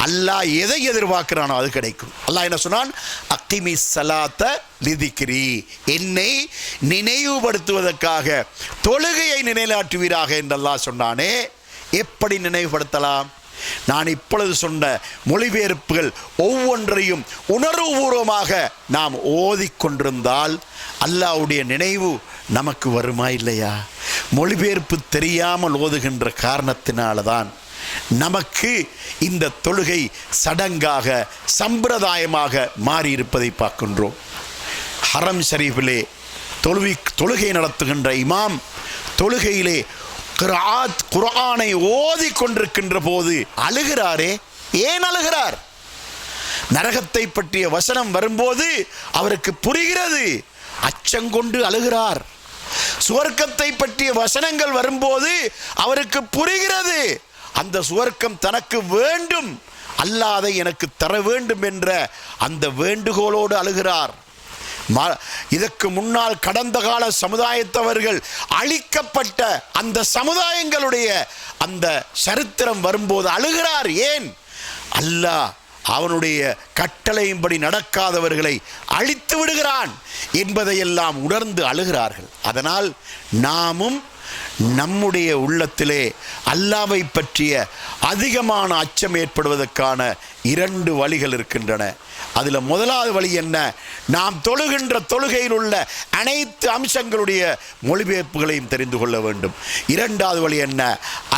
அல்லாஹ் எதை எதிர்பார்க்கிறானோ அது கிடைக்கும். அல்லாஹ் என்ன சொன்னான்? அக்கிமி ஸலாத்த லிதிக்ரி, என்னை நினைவுபடுத்துவதற்காக தொழுகையை நிலைநாட்டுவீராக என்று அல்லாஹ் சொன்னானே. எப்படி நினைவுபடுத்தலாம்? நான் இப்பொழுது சொன்ன மொழிபெயர்ப்புகள் ஒவ்வொன்றையும் உணர்வுபூர்வமாக நாம் ஓதிக்கொண்டிருந்தால் அல்லாஹ்வுடைய நினைவு நமக்கு வருமா இல்லையா? மொழிபெயர்ப்பு தெரியாமல் ஓதுகின்ற காரணத்தினால்தான் நமக்கு இந்த தொழுகை சடங்காக சம்பிரதாயமாக மாறியிருப்பதை பார்க்கின்றோம். ஹரம் ஷரீஃபிலே தொழுகை நடத்துகின்ற இமாம் தொழுகையிலே குர்ஆனை ஓதி கொண்டிருக்கின்ற போது அழுகிறாரே. ஏன் அழுகிறார்? நரகத்தை பற்றிய வசனம் வரும்போது அவருக்கு புரிகிறது, அச்சங்கொண்டு அழுகிறார். சுவர்க்கத்தை பற்றிய வசனங்கள் வரும்போது அவருக்கு புரிகிறது, அந்த சுவர்க்கம் தனக்கு வேண்டும், அல்லாஹ் எனக்கு தர வேண்டும் என்ற அந்த வேண்டுகோளோடு அழுகிறார். இதற்கு முன்னால் கடந்த கால சமுதாயத்தவர்கள் அழிக்கப்பட்ட அந்த சமுதாயங்களுடைய அந்த சரித்திரம் வரும்போது அழுகிறார். ஏன்? அல்லாஹ் அவனுடைய கட்டளையின்படி நடக்காதவர்களை அழித்து விடுகிறான் என்பதையெல்லாம் உணர்ந்து அழுகிறார்கள். அதனால் நாமும் நம்முடைய உள்ளத்திலே அல்லாஹ்வை பற்றிய அதிகமான அச்சம் ஏற்படுவதற்கான 2 வழிகள் இருக்கின்றன. அதில் முதலாவது வழி என்ன? நாம் தொழுகின்ற தொழுகையில் உள்ள அனைத்து அம்சங்களுடைய மொழிபெயர்ப்புகளையும் தெரிந்து கொள்ள வேண்டும். 2வது வழி என்ன?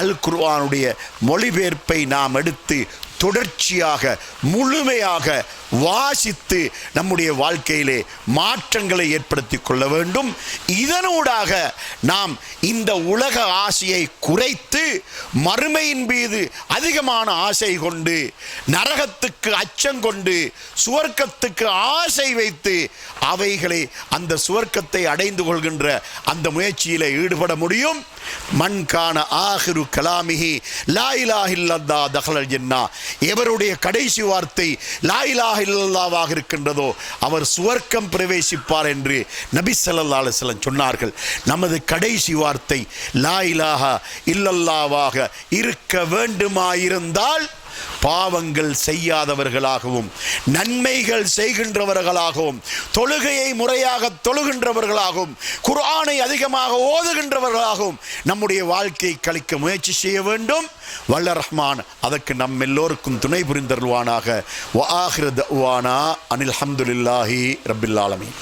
அல் குர்ஆனுடைய மொழிபெயர்ப்பை நாம் எடுத்து தொடர்ச்சியாக முழுமையாக வாசித்து நம்முடைய வாழ்க்கையிலே மாற்றங்களை ஏற்படுத்தி கொள்ள வேண்டும். இதனூடாக நாம் இந்த உலக ஆசையை குறைத்து மறுமையின் மீது அதிகமான ஆசை கொண்டு, நரகத்துக்கு அச்சம் கொண்டு, சுவர்க்கத்துக்கு ஆசை வைத்து அவைகளை அந்த சுவர்க்கத்தை அடைந்து கொள்கின்ற அந்த முயற்சியில் ஈடுபட முடியும். மன் கான ஆஹிரு கலாமிஹி லா இலாஹ இல்லல்லாஹ் தஹலல் ஜன்னா, எவருடைய கடைசி வார்த்தை லா இலாஹ இல்லல்லாஹ்வாக இருக்கின்றதோ அவர் சுவர்க்கம் பிரவேசிப்பார் என்று நபி ஸல்லல்லாஹு அலைஹி வஸல்லம் சொன்னார்கள். நமது கடைசி வார்த்தை லா இலாஹ இல்லல்லாஹ்வாக இருக்க வேண்டுமாயிருந்தால் பாவங்கள் செய்யாதவர்களாகவும் நன்மைகள் செய்கின்றவர்களாகவும் தொழுகையை முறையாக தொழுகின்றவர்களாகவும் குர்ஆனை அதிகமாக ஓதுகின்றவர்களாகவும் நம்முடைய வாழ்க்கையை கழிக்க முயற்சி செய்ய வேண்டும். வல்ல ரஹ்மான் அதற்கு நம் எல்லோருக்கும் துணை புரிந்தருள்வானாக. வ ஆகிரு தஅவானா அனில் ஹம்துலில்லாஹி ரப்பில் ஆலமீன்.